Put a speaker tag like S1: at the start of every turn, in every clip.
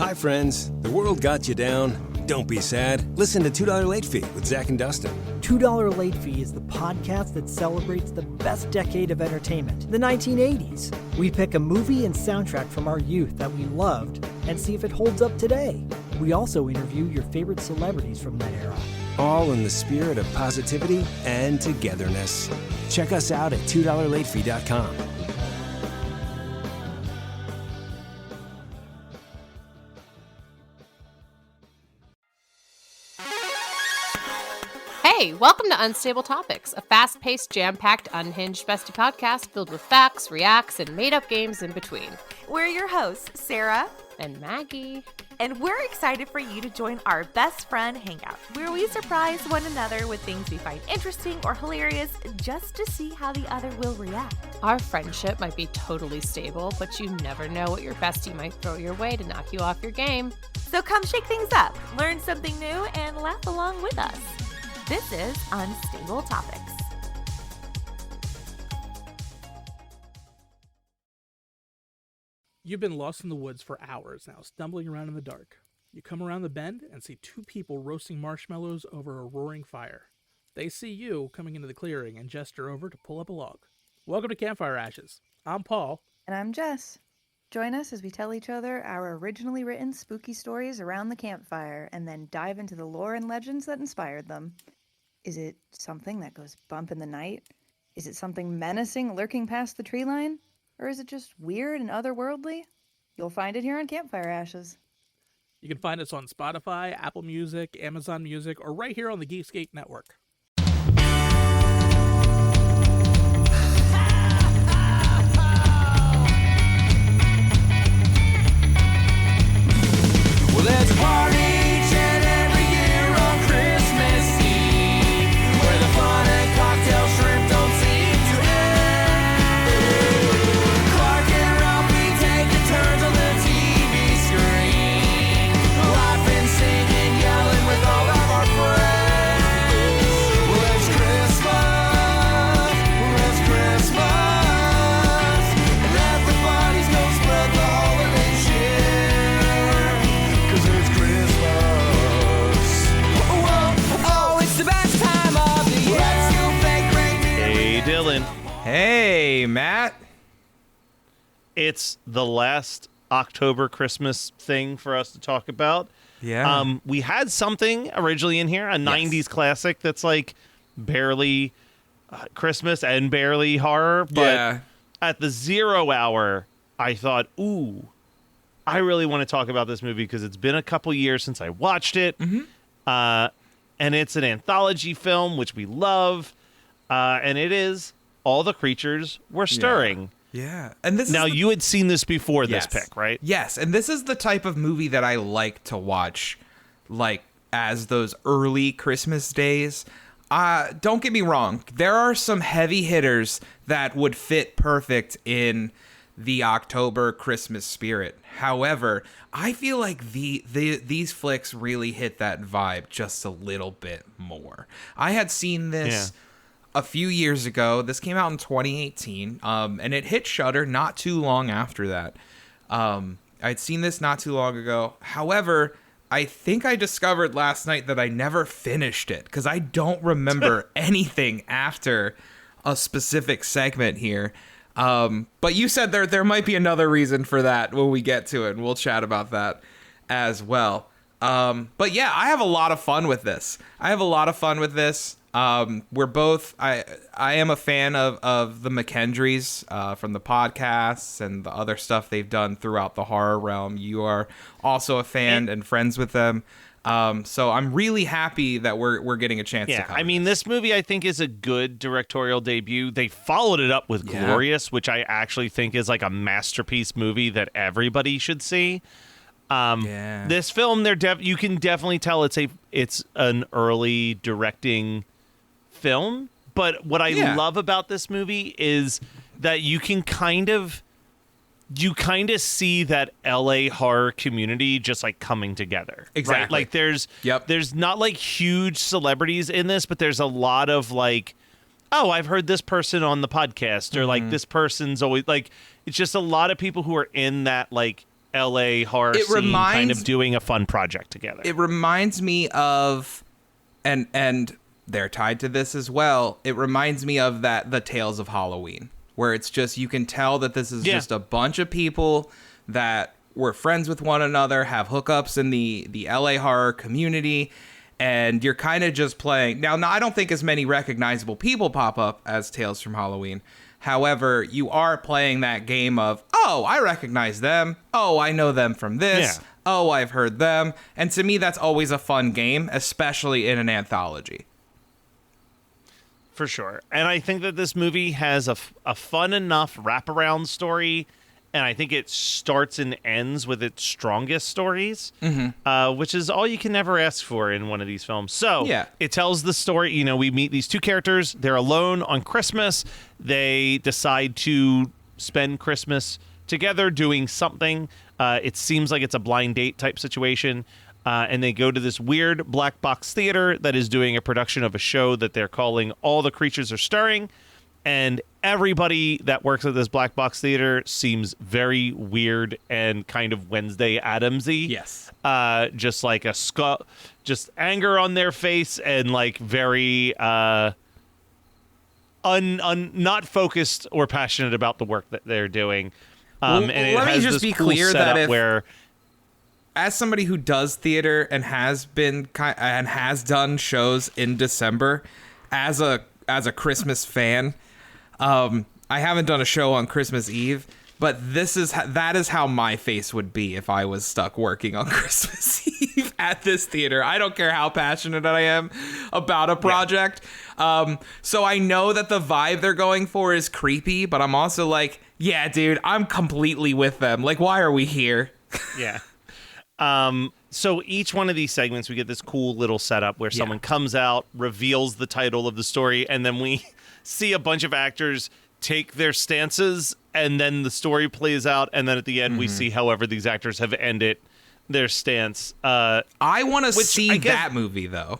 S1: Hi, friends. The world got you down. Don't be sad. Listen to $2 Late Fee with Zach and Dustin.
S2: $2 Late Fee is the podcast that celebrates the best decade of entertainment, the 1980s. We pick a movie and soundtrack from our youth that we loved and see if it holds up today. We also interview your favorite celebrities from that era.
S1: All in the spirit of positivity and togetherness. Check us out at $2LateFee.com.
S3: Hey, welcome to Unstable Topics, a fast-paced, jam-packed, unhinged bestie podcast filled with facts, reacts, and made-up games in between.
S4: We're your hosts, Sarah
S3: and Maggie.
S4: And we're excited for you to join our best friend hangout, where we surprise one another with things we find interesting or hilarious just to see how the other will react.
S3: Our friendship might be totally stable, but you never know what your bestie might throw your way to knock you off your game.
S4: So come shake things up, learn something new, and laugh along with us. This is Unstable Topics.
S5: You've been lost in the woods for hours now, stumbling around in the dark. You come around the bend and see two people roasting marshmallows over a roaring fire. They see you coming into the clearing and gesture over to pull up a log. Welcome to Campfire Ashes. I'm Paul.
S6: And I'm Jess. Join us as we tell each other our originally written spooky stories around the campfire and then dive into the lore and legends that inspired them. Is it something that goes bump in the night? Is it something menacing lurking past the tree line? Or is it just weird and otherworldly? You'll find it here on Campfire Ashes.
S5: You can find us on Spotify, Apple Music, Amazon Music, or right here on the Geekscape Network.
S7: Well, there's a party each and every year on Christmas Eve, where the fun and cocktail shrimp don't seem to end. Clark and Ralphie taking turns on the TV screen, laughing, singing, yelling with all of our friends. Well, it's Christmas, and everybody's gonna spread the holiday cheer. 'Cause it's Christmas. Whoa, oh, it's the best time of the year. Let's go fake reindeer.
S8: Hey, Dylan.
S9: Hey, Matt.
S8: It's the last October Christmas thing for us to talk about.
S9: Yeah.
S8: We had something originally in here, a 90s classic that's like barely Christmas and barely horror. But at the 0 hour, I thought, ooh, I really want to talk about this movie because it's been a couple years since I watched it. And it's an anthology film, which we love. And it is All the Creatures Were Stirring.
S9: Yeah. And this
S8: Now,
S9: is
S8: you had seen this before this pick, right?
S9: Yes, and this is the type of movie that I like to watch, like, as those early Christmas days. Don't get me wrong, there are some heavy hitters that would fit perfect in the October Christmas spirit. However, I feel like these flicks really hit that vibe just a little bit more. I had seen this a few years ago. This came out in 2018, and it hit Shudder not too long after that. I'd seen this not too long ago. However, I think I discovered last night that I never finished it because I don't remember anything after a specific segment here. But you said there might be another reason for that when we get to it, and we'll chat about that as well. But yeah, I have a lot of fun with this. We're both, I am a fan of the McKendries from the podcasts and the other stuff they've done throughout the horror realm. You are also a fan and friends with them. So I'm really happy that we're getting a chance to cover
S8: I mean, this movie, I think, is a good directorial debut. They followed it up with Glorious, which I actually think is like a masterpiece movie that everybody should see. This film, you can definitely tell it's an early directing film, but what I love about this movie is that you can kind of see that LA horror community just like coming together.
S9: Exactly.
S8: Right? Like there's not like huge celebrities in this, but there's a lot of like, oh, I've heard this person on the podcast, or like this person's always like, it's just a lot of people who are in that like LA horror scene kind of doing a fun project together.
S9: It reminds me of, and they're tied to this as well. It reminds me of the Tales of Halloween, where it's just, you can tell that this is just a bunch of people that were friends with one another, have hookups in the LA horror community, and you're kind of just playing. Now, I don't think as many recognizable people pop up as Tales from Halloween. However, you are playing that game of, oh, I recognize them. Oh, I know them from this. Yeah. Oh, I've heard them. And to me, that's always a fun game, especially in an anthology.
S8: For sure. And I think that this movie has a fun enough wraparound story, and I think it starts and ends with its strongest stories, which is all you can ever ask for in one of these films. So it tells the story. We meet these two characters. They're alone on Christmas. They decide to spend Christmas together doing something. It seems like it's a blind date type situation. And they go to this weird black box theater that is doing a production of a show that they're calling All the Creatures Are Stirring. And everybody that works at this black box theater seems very weird and kind of Wednesday Addams-y.
S9: Yes.
S8: Just like a just anger on their face and like very not focused or passionate about the work that they're doing. And
S9: let me just be clear that if,
S8: where,
S9: as somebody who does theater and has done shows in December, as a Christmas fan, I haven't done a show on Christmas Eve, but that is how my face would be if I was stuck working on Christmas Eve at this theater. I don't care how passionate I am about a project. So I know that the vibe they're going for is creepy, but I'm also like, yeah, dude, I'm completely with them. Like, why are we here?
S8: Yeah. So each one of these segments, we get this cool little setup where someone comes out, reveals the title of the story, and then we see a bunch of actors take their stances, and then the story plays out, and then at the end we see however these actors have ended their stance.
S9: I want to see that movie, though.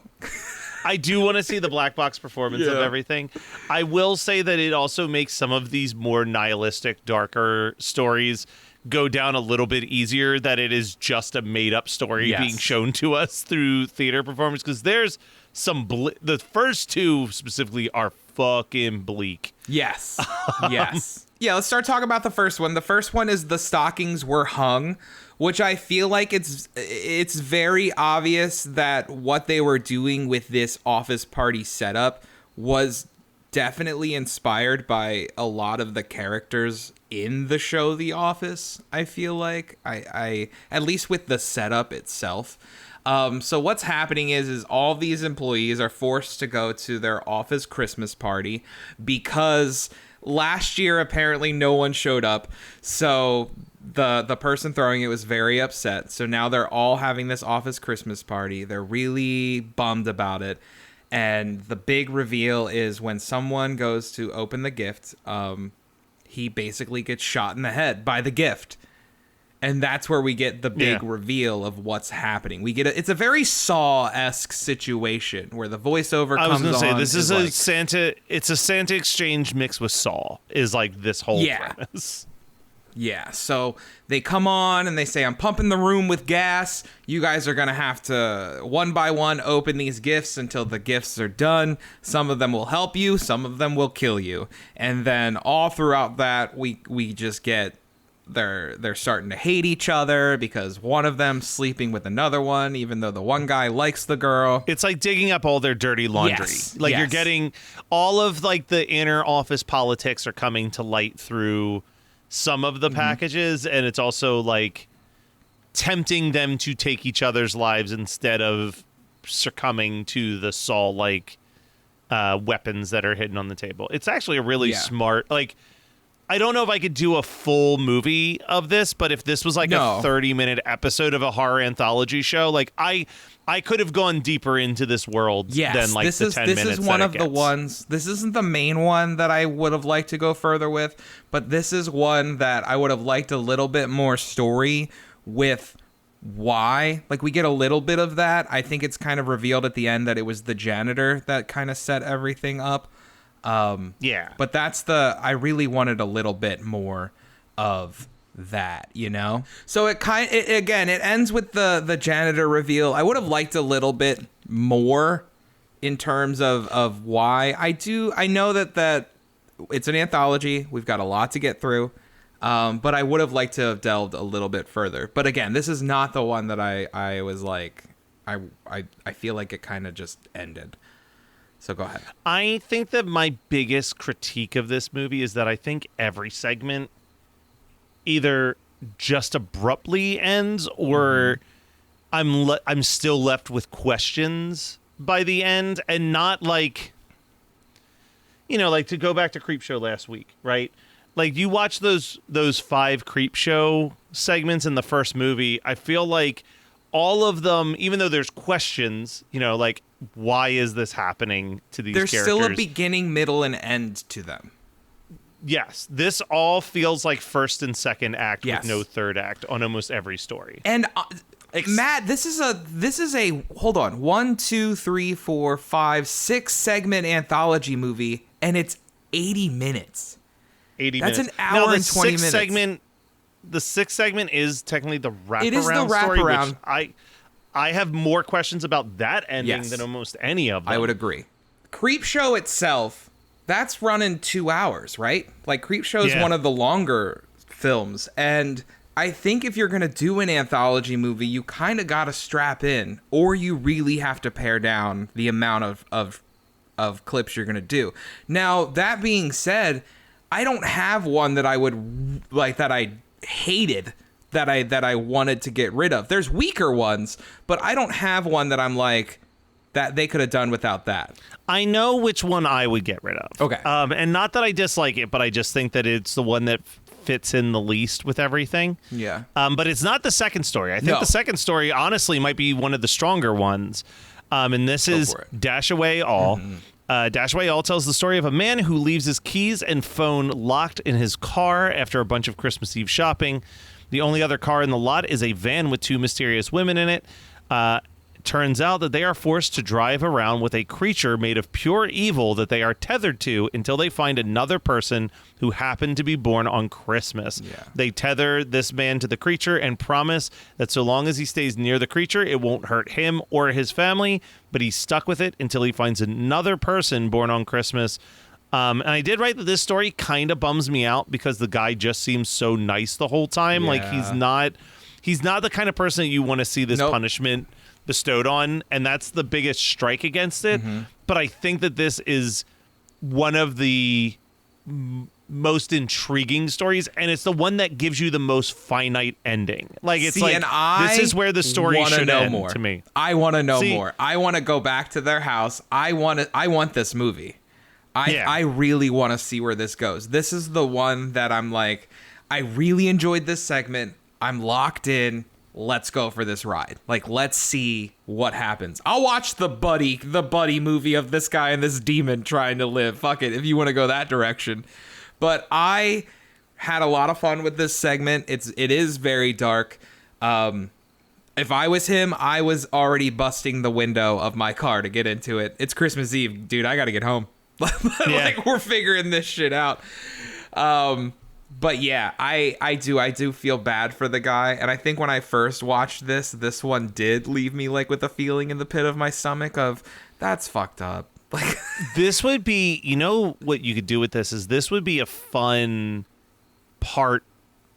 S8: I do want to see the black box performance of everything. I will say that it also makes some of these more nihilistic, darker stories go down a little bit easier, that it is just a made-up story being shown to us through theater performance, because there's some the first two specifically are fucking bleak.
S9: Yes. Yes. Yeah, let's start talking about the first one. The first one is The Stockings Were Hung, which I feel like it's very obvious that what they were doing with this office party setup was definitely inspired by a lot of the characters in the show The Office. I feel like I at least with the setup itself. So what's happening is all these employees are forced to go to their office Christmas party because last year apparently no one showed up. So the person throwing it was very upset. So now they're all having this office Christmas party. They're really bummed about it. And the big reveal is when someone goes to open the gift, he basically gets shot in the head by the gift. And that's where we get the big reveal of what's happening. It's a very Saw-esque situation where the voiceover comes on. I was going to say,
S8: this is a Santa, it's a Santa Exchange mixed with Saw, is like this whole premise.
S9: Yeah, so they come on and they say, I'm pumping the room with gas. You guys are going to have to, one by one, open these gifts until the gifts are done. Some of them will help you. Some of them will kill you. And then all throughout that, we just get, they're starting to hate each other because one of them sleeping with another one, even though the one guy likes the girl.
S8: It's like digging up all their dirty laundry. You're getting all of like the inner office politics are coming to light through some of the packages, and it's also like tempting them to take each other's lives instead of succumbing to the Saw-like weapons that are hidden on the table. It's actually a really smart, like, I don't know if I could do a full movie of this, but if this was like a 30-minute episode of a horror anthology show, like I could have gone deeper into this world than like the 10 minutes.
S9: This is one of the ones. This isn't the main one that I would have liked to go further with, but this is one that I would have liked a little bit more story with. Why? Like, we get a little bit of that. I think it's kind of revealed at the end that it was the janitor that kind of set everything up. But I really wanted a little bit more of that, you know? So it ends with the janitor reveal. I would have liked a little bit more in terms of why. I know that it's an anthology. We've got a lot to get through. But I would have liked to have delved a little bit further. But again, this is not the one that I was like, I feel like it kind of just ended. So go ahead.
S8: I think that my biggest critique of this movie is that I think every segment either just abruptly ends or I'm still left with questions by the end, and not like, you know, like to go back to Creepshow last week, right? Like you watch those 5 Creepshow segments in the first movie, I feel like all of them, even though there's questions, you know, like why is this happening to these characters?
S9: There's still a beginning, middle, and end to them.
S8: Yes, this all feels like first and second act with no third act on almost every story.
S9: And Matt, this is a hold on, 1, 2, 3, 4, 5, 6 segment anthology movie, and it's 80 minutes.
S8: 80
S9: That's
S8: minutes.
S9: an hour
S8: now,
S9: and 20 minutes.
S8: The 6th segment is technically the wraparound.
S9: It is the
S8: story,
S9: wraparound.
S8: which I have more questions about that ending than almost any of them.
S9: I would agree. Creepshow itself, that's running 2 hours, right? Like Creepshow is one of the longer films, and I think if you're going to do an anthology movie, you kind of got to strap in, or you really have to pare down the amount of clips you're going to do. Now, that being said, I don't have one that I would like that I hated that I wanted to get rid of. There's weaker ones, but I don't have one that I'm like that they could have done without that.
S8: I know which one I would get rid of.
S9: Okay.
S8: And not that I dislike it, but I just think that it's the one that fits in the least with everything.
S9: Yeah.
S8: But it's not the second story. I think the second story, honestly, might be one of the stronger ones. And this is Dash Away All. Dash Away All tells the story of a man who leaves his keys and phone locked in his car after a bunch of Christmas Eve shopping. The only other car in the lot is a van with 2 mysterious women in it. Turns out that they are forced to drive around with a creature made of pure evil that they are tethered to until they find another person who happened to be born on Christmas.
S9: Yeah.
S8: They tether this man to the creature and promise that so long as he stays near the creature, it won't hurt him or his family, but he's stuck with it until he finds another person born on Christmas. And I did write that this story kind of bums me out because the guy just seems so nice the whole time.
S9: Yeah.
S8: Like he's not the kind of person that you want to see this punishment bestowed on, and that's the biggest strike against it. But I think that this is one of the most intriguing stories, and it's the one that gives you the most finite ending. Like it's this is where the story should end more. To me.
S9: I want to know more. I want to go back to their house. I want this movie. I really want to see where this goes. This is the one that I'm like, I really enjoyed this segment. I'm locked in. Let's go for this ride. Like, let's see what happens. I'll watch the buddy movie of this guy and this demon trying to live. Fuck it, if you want to go that direction. But I had a lot of fun with this segment. It is very dark. If I was him, I was already busting the window of my car to get into it. It's Christmas Eve, dude. I got to get home. Like, we're figuring this shit out. But yeah, I do feel bad for the guy, and I think when I first watched this one did leave me like with a feeling in the pit of my stomach of that's fucked up. Like
S8: this would be, you know, what you could do with this would be a fun part,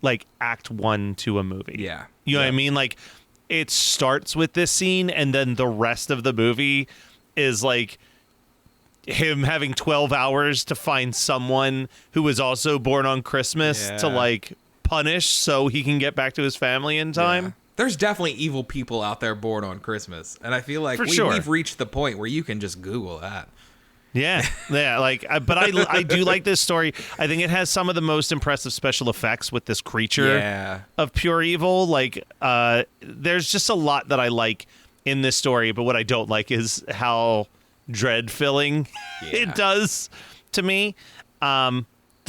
S8: like Act 1 to a movie.
S9: Yeah,
S8: you know what I mean? Like it starts with this scene, and then the rest of the movie is like him having 12 hours to find someone who was also born on Christmas to like punish so he can get back to his family in time.
S9: Yeah. There's definitely evil people out there born on Christmas. And I feel like we've reached the point where you can just Google that.
S8: Yeah. Like, but I do like this story. I think it has some of the most impressive special effects with this creature of pure evil. Like, there's just a lot that I like in this story, but what I don't like is how dread-filling it does to me. The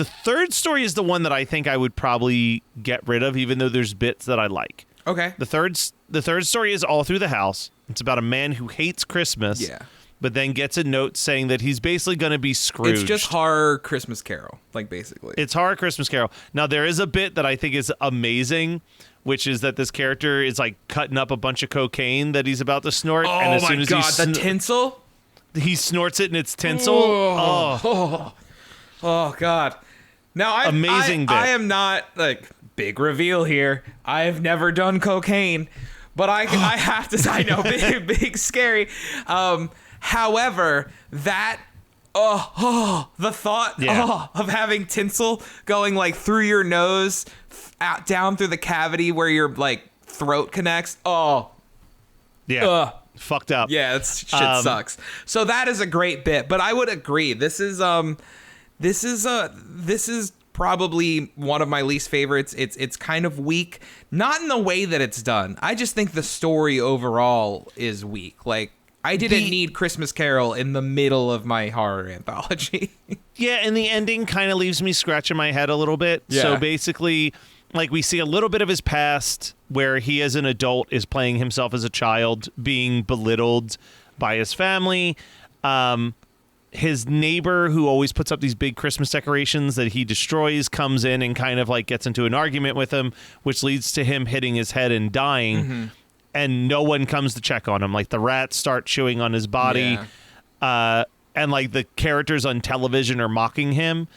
S8: third story is the one that I think I would probably get rid of, even though there's bits that I like.
S9: Okay.
S8: The third story is All Through the House. It's about a man who hates Christmas.
S9: Yeah.
S8: but then gets a note saying that he's basically going to be Scrooged.
S9: It's just Horror Christmas Carol, like, basically.
S8: It's Horror Christmas Carol. Now, there is a bit that I think is amazing, which is that this character is, like, cutting up a bunch of cocaine that he's about to snort.
S9: Oh,
S8: and as
S9: my
S8: soon as
S9: God, the tinsel?
S8: He snorts it and it's tinsel.
S9: Oh, God. Now,
S8: Amazing bit.
S9: I am not, like, big reveal here. I have never done cocaine, but I have to, I know, big, scary. However, that, the thought of having tinsel going, like, through your nose, out down through the cavity where your, like, throat connects.
S8: Fucked up.
S9: Yeah, that shit sucks. So that is a great bit, but I would agree. This is probably one of my least favorites. It's kind of weak, not in the way that it's done. I just think the story overall is weak. Like, I didn't need Christmas Carol in the middle of my horror anthology.
S8: Yeah, and the ending kind of leaves me scratching my head a little bit.
S9: Yeah.
S8: So basically, like, we see a little bit of his past where he as an adult is playing himself as a child, being belittled by his family. His neighbor, who always puts up these big Christmas decorations that he destroys, comes in and kind of, like, gets into an argument with him, which leads to him hitting his head and dying. Mm-hmm. And no one comes to check on him. Like, the rats start chewing on his body. Yeah. And, like, the characters on television are mocking him.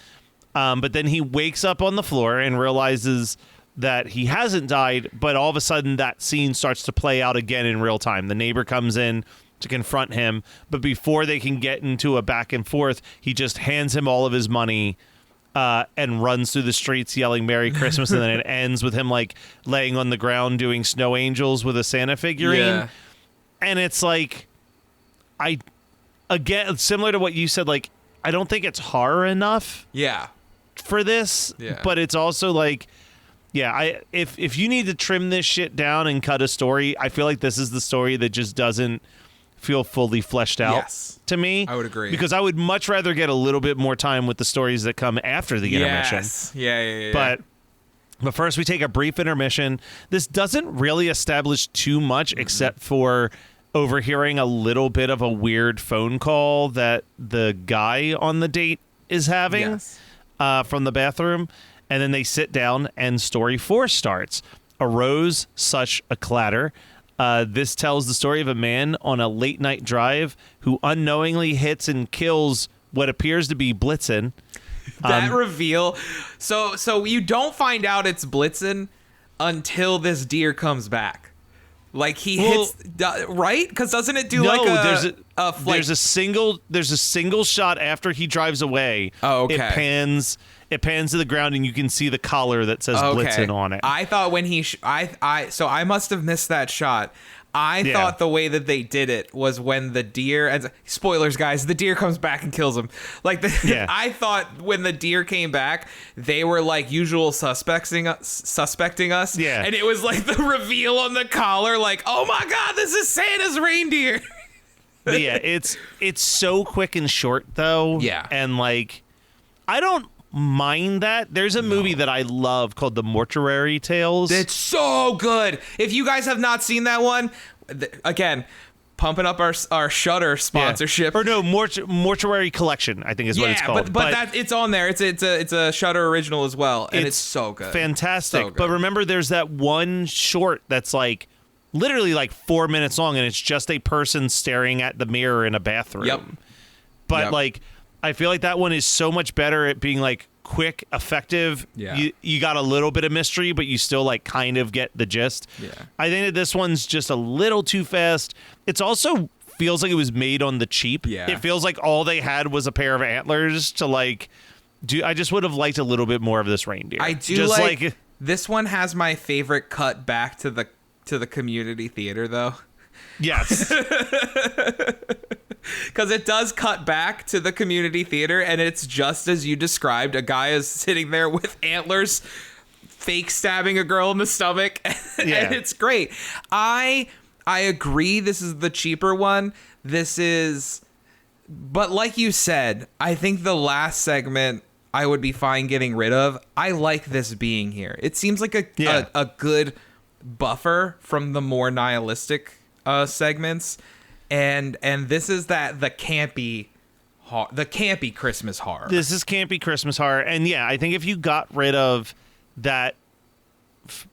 S8: But then he wakes up on the floor and realizes that he hasn't died, but all of a sudden that scene starts to play out again in real time. The neighbor comes in to confront him, but before they can get into a back and forth, he just hands him all of his money and runs through the streets yelling Merry Christmas, and then it ends with him, like, laying on the ground doing snow angels with a Santa figurine. Yeah. And it's like, again, similar to what you said, like, I don't think it's horror enough.
S9: Yeah.
S8: For this, but it's also like, if you need to trim this shit down and cut a story, I feel like this is the story that just doesn't feel fully fleshed out to me.
S9: I would agree,
S8: because I would much rather get a little bit more time with the stories that come after the intermission.
S9: Yeah.
S8: But first we take a brief intermission. This doesn't really establish too much except for overhearing a little bit of a weird phone call that the guy on the date is having from the bathroom. And then they sit down and story 4 starts. Arose such a clatter. This tells the story of a man on a late night drive who unknowingly hits and kills what appears to be Blitzen.
S9: That reveal. So you don't find out it's Blitzen until this deer comes back. Like, he hits, right? Because doesn't it do
S8: there's a single shot after he drives away.
S9: Oh, okay.
S8: It pans to the ground and you can see the collar that says Blitzen on it.
S9: I thought when he so I must have missed that shot. I thought the way that they did it was when the deer, and spoilers, guys, the deer comes back and kills him. Like, I thought when the deer came back, they were like usual suspecting us.
S8: Yeah.
S9: And it was like the reveal on the collar, like, oh my God, this is Santa's reindeer.
S8: Yeah, it's so quick and short though.
S9: Yeah.
S8: And like, I don't mind that. There's a movie that I love called The Mortuary Tales.
S9: It's so good. If you guys have not seen that one, again, pumping up our Shudder sponsorship.
S8: Or no, Mortuary Collection, I think is what it's called.
S9: But that it's on there. It's a Shudder original as well, and it's so good.
S8: Fantastic.
S9: So good.
S8: But remember, there's that one short that's like literally like 4 minutes long, and it's just a person staring at the mirror in a bathroom.
S9: Yep.
S8: But like, I feel like that one is so much better at being like quick, effective.
S9: Yeah.
S8: You got a little bit of mystery, but you still like kind of get the gist.
S9: Yeah.
S8: I think that this one's just a little too fast. It's also feels like it was made on the cheap.
S9: Yeah.
S8: It feels like all they had was a pair of antlers to like do. I just would have liked a little bit more of this reindeer.
S9: I do
S8: just
S9: like this one has my favorite cut back to the community theater though.
S8: Yes.
S9: Because it does cut back to the community theater, and it's just as you described. A guy is sitting there with antlers, fake stabbing a girl in the stomach, and it's great. I agree this is the cheaper one. But like you said, I think the last segment I would be fine getting rid of. I like this being here. It seems like a good buffer from the more nihilistic segments. And this is the campy Christmas horror.
S8: This is campy Christmas horror. And yeah, I think if you got rid of that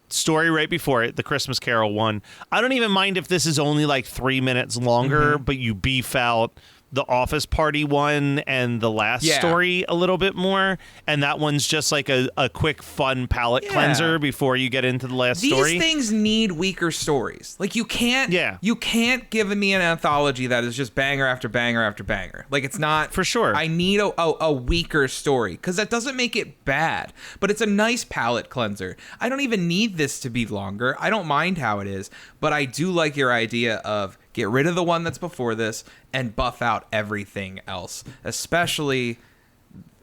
S8: story right before it, the Christmas Carol one, I don't even mind if this is only like 3 minutes longer, but you beef out the office party one and the last story a little bit more, and that one's just like a quick fun palate cleanser before you get into the last story.
S9: These things need weaker stories. Like you can't give me an anthology that is just banger after banger after banger. Like it's not
S8: for sure.
S9: I need a weaker story, because that doesn't make it bad, but it's a nice palate cleanser. I don't even need this to be longer. I don't mind how it is, but I do like your idea of get rid of the one that's before this and buff out everything else. Especially,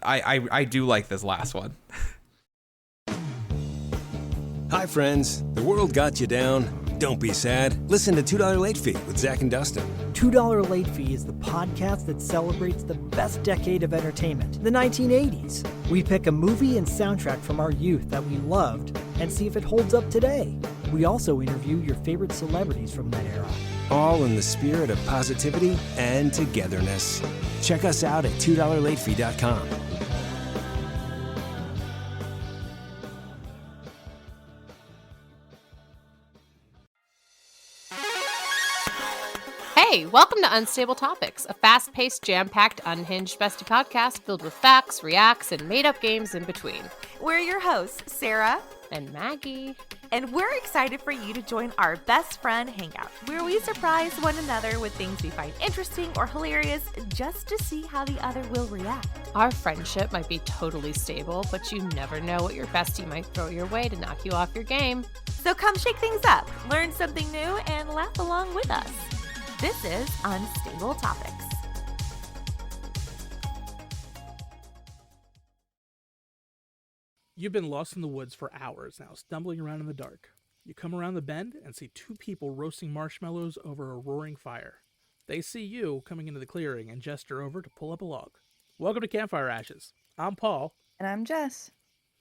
S9: I do like this last one.
S1: Hi, friends. The world got you down. Don't be sad. Listen to $2 Late Fee with Zach and Dustin.
S2: $2 Late Fee is the podcast that celebrates the best decade of entertainment, the 1980s. We pick a movie and soundtrack from our youth that we loved and see if it holds up today. We also interview your favorite celebrities from that era.
S1: All in the spirit of positivity and togetherness. Check us out at $2latefee.com.
S3: Hey, welcome to Unstable Topics, a fast-paced, jam-packed, unhinged bestie podcast filled with facts, reacts, and made-up games in between.
S4: We're your hosts, Sarah
S3: and Maggie.
S4: And we're excited for you to join our best friend hangout, where we surprise one another with things we find interesting or hilarious just to see how the other will react.
S3: Our friendship might be totally stable, but you never know what your bestie might throw your way to knock you off your game.
S4: So come shake things up, learn something new, and laugh along with us. This is Unstable Topics.
S5: You've been lost in the woods for hours now, stumbling around in the dark. You come around the bend and see two people roasting marshmallows over a roaring fire. They see you coming into the clearing and gesture over to pull up a log. Welcome to Campfire Ashes. I'm Paul.
S6: And I'm Jess.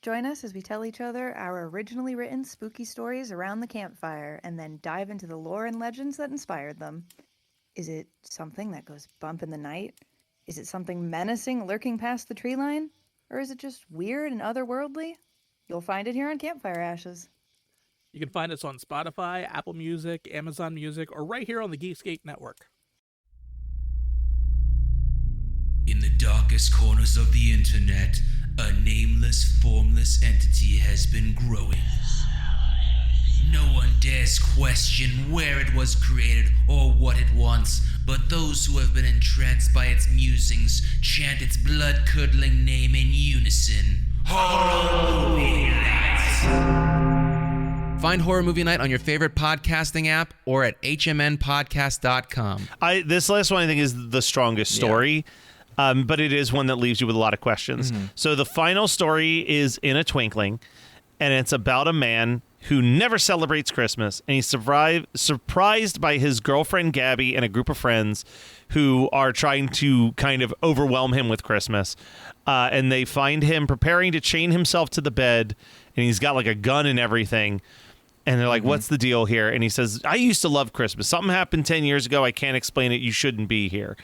S6: Join us as we tell each other our originally written spooky stories around the campfire and then dive into the lore and legends that inspired them. Is it something that goes bump in the night? Is it something menacing lurking past the tree line? Or is it just weird and otherworldly? You'll find it here on Campfire Ashes.
S5: You can find us on Spotify, Apple Music, Amazon Music, or right here on the Geekscape Network.
S10: In the darkest corners of the internet, a nameless, formless entity has been growing. No one dares question where it was created or what it wants, but those who have been entranced by its musings chant its blood-curdling name in unison. Horror Movie Night!
S11: Find Horror Movie Night on your favorite podcasting app or at hmnpodcast.com.
S8: This last one I think is the strongest story. But it is one that leaves you with a lot of questions. So the final story is In a Twinkling, and it's about a man who never celebrates Christmas, and he's surprised by his girlfriend Gabby and a group of friends who are trying to kind of overwhelm him with Christmas. And they find him preparing to chain himself to the bed, and he's got like a gun and everything. And they're like, what's the deal here? And he says, I used to love Christmas. Something happened 10 years ago. I can't explain it. You shouldn't be here.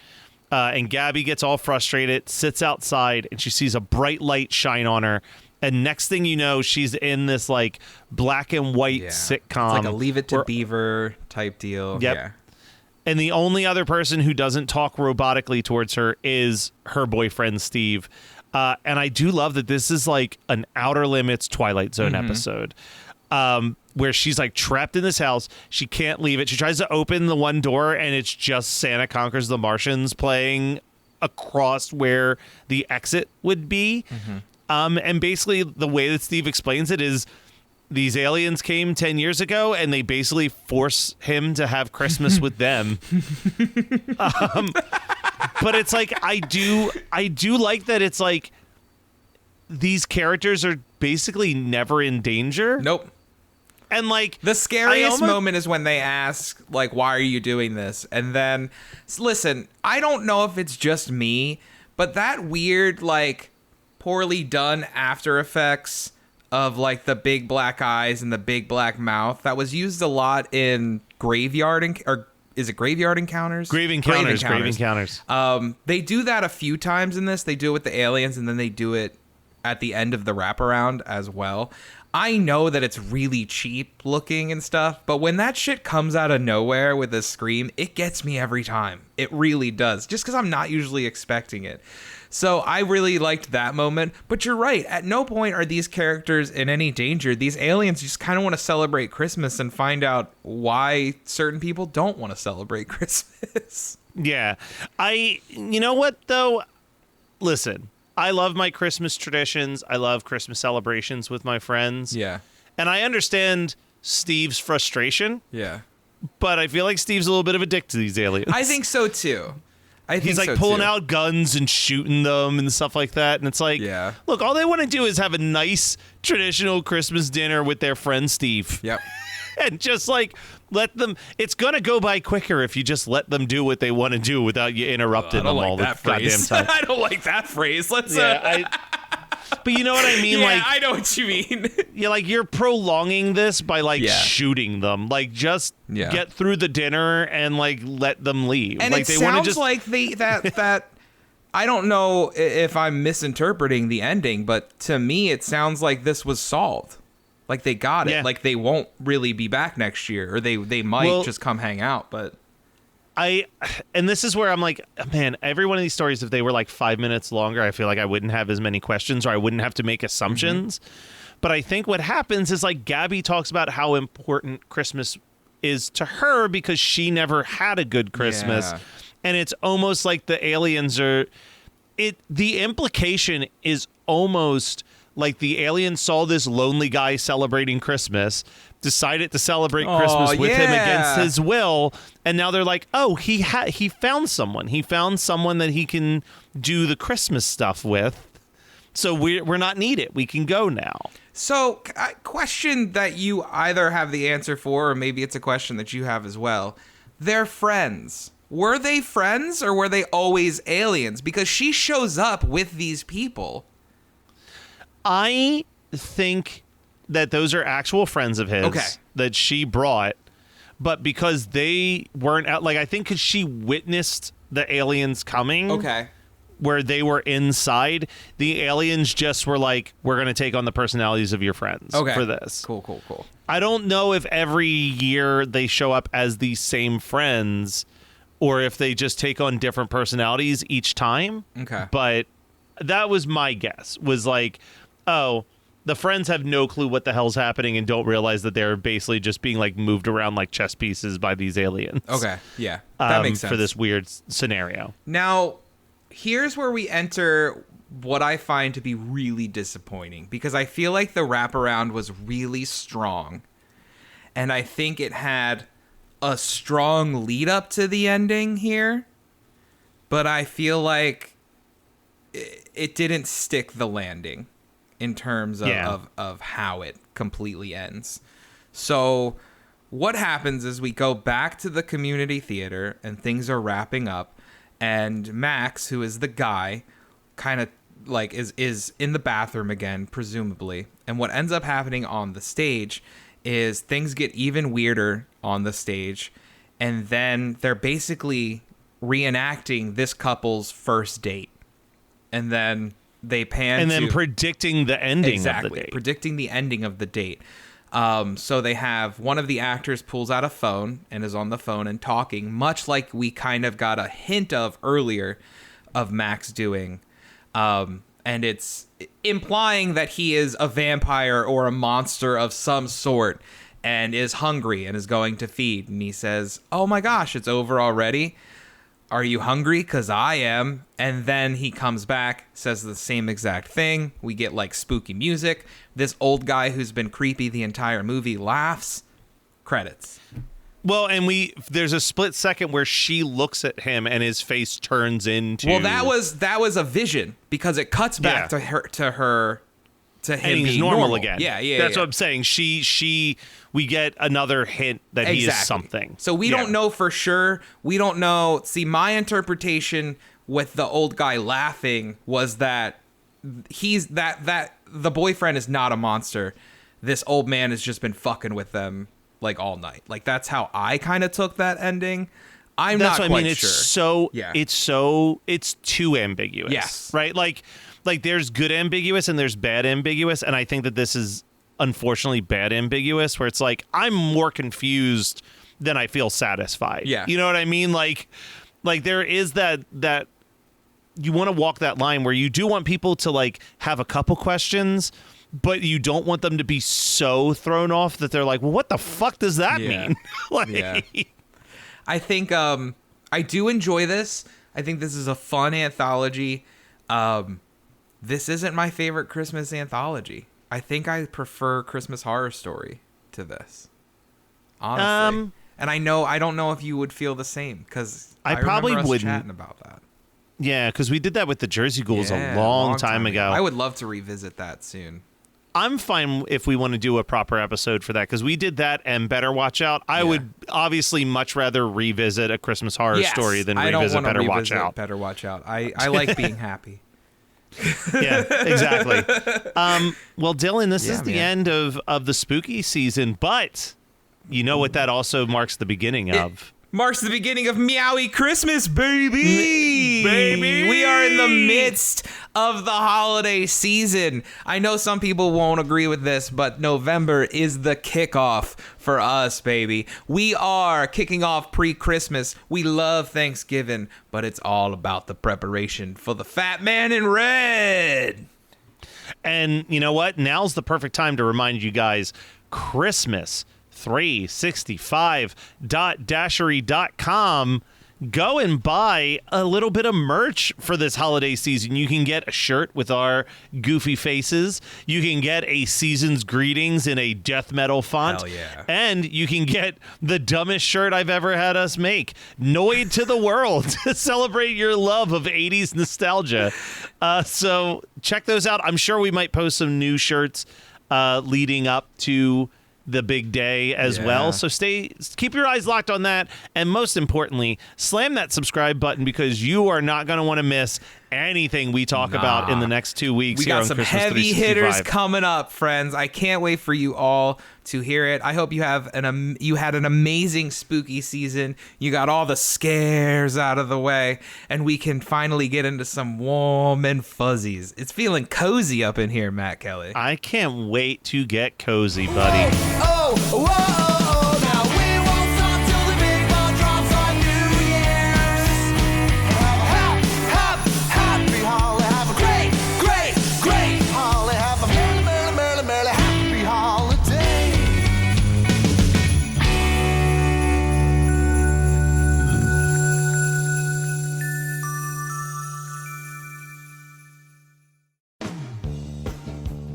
S8: And Gabby gets all frustrated, sits outside, and she sees a bright light shine on her. And next thing you know, she's in this like black and white sitcom.
S9: It's like a Leave It to Beaver type deal.
S8: Yep.
S9: Yeah.
S8: And the only other person who doesn't talk robotically towards her is her boyfriend, Steve. And I do love that this is like an Outer Limits Twilight Zone episode. Where she's like trapped in this house. She can't leave it. She tries to open the one door and it's just Santa Conquers the Martians playing across where the exit would be. And basically the way that Steve explains it is these aliens came 10 years ago and they basically force him to have Christmas with them. But it's like, I do like that it's like these characters are basically never in danger.
S9: Nope.
S8: And like
S9: the scariest moment is when they ask, like, why are you doing this? And then, listen, I don't know if it's just me, but that weird, like, poorly done After Effects of like the big black eyes and the big black mouth that was used a lot in Graveyard or is it Graveyard Encounters?
S8: Grave Encounters.
S9: They do that a few times in this. They do it with the aliens, and then they do it at the end of the wraparound as well. I know that it's really cheap looking and stuff, but when that shit comes out of nowhere with a scream, it gets me every time. It really does, just because I'm not usually expecting it. So I really liked that moment. But you're right. At no point are these characters in any danger. These aliens just kind of want to celebrate Christmas and find out why certain people don't want to celebrate Christmas.
S8: Yeah. You know what, though? Listen, I love my Christmas traditions. I love Christmas celebrations with my friends.
S9: Yeah.
S8: And I understand Steve's frustration.
S9: Yeah.
S8: But I feel like Steve's a little bit of a dick to these aliens.
S9: I think so, too.
S8: He's like pulling out guns and shooting them and stuff like that. And it's like, look, all they want to do is have a nice traditional Christmas dinner with their friend Steve.
S9: Yep.
S8: And just like let them, it's going to go by quicker if you just let them do what they want to do without you interrupting them all the goddamn time.
S9: I don't like that phrase. Let's
S8: but you know what I mean?
S9: Yeah,
S8: like,
S9: I know what you mean.
S8: You're prolonging this by shooting them. Like, just get through the dinner and like let them leave.
S9: And
S8: like,
S9: it
S8: they
S9: sounds
S8: just
S9: like that. I don't know if I'm misinterpreting the ending, but to me, it sounds like this was solved. Like they got it. Like they won't really be back next year, or they might just come hang out. But
S8: and this is where I'm like, man, every one of these stories, if they were like 5 minutes longer, I feel like I wouldn't have as many questions, or I wouldn't have to make assumptions. But I think what happens is, like, Gabby talks about how important Christmas is to her because she never had a good Christmas.
S9: Yeah.
S8: And it's almost like the aliens are the implication is almost like the aliens saw this lonely guy celebrating Christmas, decided to celebrate Christmas with him against his will, and now they're like, oh, he found someone. He found someone that he can do the Christmas stuff with. So we're not needed. We can go now.
S9: So, a question that you either have the answer for, or maybe it's a question that you have as well. They're friends. Were they friends, or were they always aliens? Because she shows up with these people.
S8: I think that those are actual friends of his that she brought, but because they weren't out, like, I think because she witnessed the aliens coming, where they were inside, the aliens just were like, we're going to take on the personalities of your friends for this.
S9: Cool.
S8: I don't know if every year they show up as the same friends or if they just take on different personalities each time. But that was my guess, was like, oh, the friends have no clue what the hell's happening and don't realize that they're basically just being like moved around like chess pieces by these aliens.
S9: That makes sense.
S8: For this weird scenario.
S9: Now, here's where we enter what I find to be really disappointing, because I feel like the wraparound was really strong, and I think it had a strong lead up to the ending here, but I feel like it didn't stick the landing in terms of how it completely ends. So what happens is we go back to the community theater and things are wrapping up, and Max, who is the guy, kind of like is in the bathroom again, presumably. And what ends up happening on the stage is things get even weirder on the stage, and then they're basically reenacting this couple's first date. And then they pan
S8: and then predicting the ending of the date.
S9: Predicting the ending of the date. So they have one of the actors pulls out a phone and is on the phone and talking, much like we kind of got a hint of earlier of Max doing. And it's implying that he is a vampire or a monster of some sort and is hungry and is going to feed. And he says, oh my gosh, it's over already. Are you hungry? 'Cause I am. And then he comes back, says the same exact thing. We get like spooky music. This old guy who's been creepy the entire movie laughs. Credits.
S8: Well, and there's a split second where she looks at him and his face turns into.
S9: Well, that was a vision, because it cuts back to him
S8: and he's
S9: being
S8: normal again.
S9: Yeah.
S8: That's what I'm saying. We get another hint that he is something.
S9: So we don't know for sure. We don't know. See, my interpretation with the old guy laughing was that he's that the boyfriend is not a monster. This old man has just been fucking with them like all night. Like that's how I kind of took that ending. I'm
S8: That's
S9: not
S8: what
S9: quite
S8: I mean.
S9: sure.
S8: It's too ambiguous.
S9: Yes.
S8: Right. Like there's good ambiguous and there's bad ambiguous, and I think that this is unfortunately bad ambiguous, where it's like I'm more confused than I feel satisfied.
S9: Yeah.
S8: You know what I mean? Like there is that you want to walk that line where you do want people to like have a couple questions, but you don't want them to be so thrown off that they're like, well, what the fuck does that mean?
S9: I think I do enjoy this. I think this is a fun anthology. This isn't my favorite Christmas anthology. I think I prefer Christmas Horror Story to this. Honestly. And I don't know if you would feel the same, because I
S8: probably
S9: remember us
S8: wouldn't.
S9: chatting about that.
S8: Yeah, because we did that with the Jersey Ghouls a long time ago.
S9: I would love to revisit that soon.
S8: I'm fine if we want to do a proper episode for that, because we did that and Better Watch Out. I would obviously much rather revisit A Christmas Horror Story than revisit Better Watch Out.
S9: Better Watch Out. I like being happy.
S8: Yeah, exactly. Well, Dylan, this is the end of the spooky season, but you know what that also marks the beginning of?
S9: Marks the beginning of Meowie Christmas, baby!
S8: Baby!
S9: We are in the midst of the holiday season. I know some people won't agree with this, but November is the kickoff for us, baby. We are kicking off pre-Christmas. We love Thanksgiving, but it's all about the preparation for the Fat Man in Red.
S8: And you know what? Now's the perfect time to remind you guys, Christmas 365.dashery.com. Go and buy a little bit of merch for this holiday season. You can get a shirt with our goofy faces. You can get a season's greetings in a death metal font.
S9: Hell yeah.
S8: And you can get the dumbest shirt I've ever had us make, Noid to the World, to celebrate your love of 80s nostalgia. So check those out. I'm sure we might post some new shirts leading up to the big day as well. So keep your eyes locked on that. And most importantly, slam that subscribe button, because you are not going to want to miss anything we talk about in the next 2 weeks.
S9: We got some
S8: Christmas
S9: heavy
S8: 365.
S9: hitters coming up, friends. I can't wait for you all to hear it. I hope you have you had an amazing spooky season. You got all the scares out of the way, and we can finally get into some warm and fuzzies. It's feeling cozy up in here, Matt Kelly.
S8: I can't wait to get cozy, buddy.
S7: Oh, whoa, oh, now we won't stop till the big ball drops on New Year's. Happy holly, have a great, great, great holly, have a merry, merry, merry, merry, happy holiday.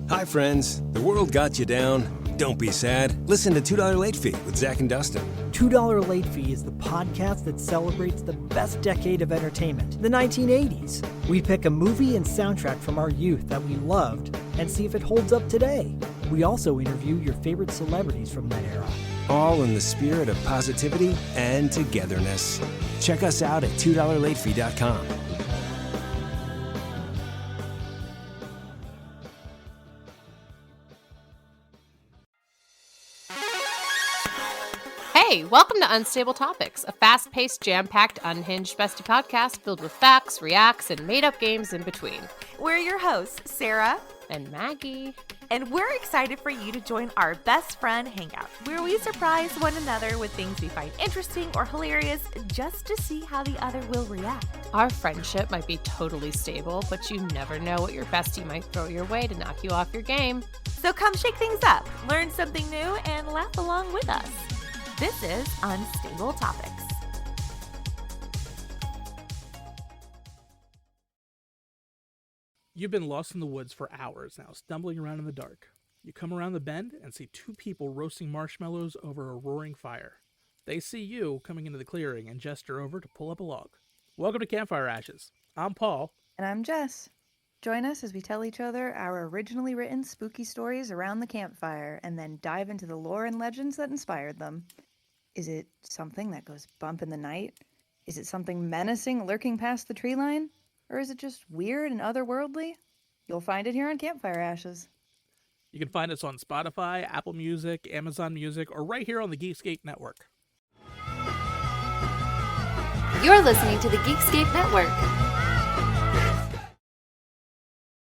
S1: Hi, friends. The world got you down. Don't be sad. Listen to $2 Late Fee with Zach and Dustin.
S2: $2 Late Fee is the podcast that celebrates the best decade of entertainment, the 1980s. We pick a movie and soundtrack from our youth that we loved and see if it holds up today. We also interview your favorite celebrities from that era.
S1: All in the spirit of positivity and togetherness. Check us out at $2latefee.com.
S3: Hey, welcome to Unstable Topics, a fast-paced, jam-packed, unhinged bestie podcast filled with facts, reacts, and made-up games in between.
S4: We're your hosts, Sarah
S3: And Maggie.
S4: and we're excited for you to join our best friend hangout, where we surprise one another with things we find interesting or hilarious just to see how the other will react.
S3: Our friendship might be totally stable, but you never know what your bestie might throw your way to knock you off your game.
S4: So come shake things up, learn something new, and laugh along with us. This is Unstable Topics.
S5: You've been lost in the woods for hours now, stumbling around in the dark. You come around the bend and see two people roasting marshmallows over a roaring fire. They see you coming into the clearing and gesture over to pull up a log. Welcome to Campfire Ashes. I'm Paul.
S6: And I'm Jess. Join us as we tell each other our originally written spooky stories around the campfire and then dive into the lore and legends that inspired them. Is it something that goes bump in the night? Is it something menacing lurking past the tree line? Or is it just weird and otherworldly? You'll find it here on Campfire Ashes.
S5: You can find us on Spotify, Apple Music, Amazon Music, or right here on the Geekscape Network.
S12: You're listening to the Geekscape Network.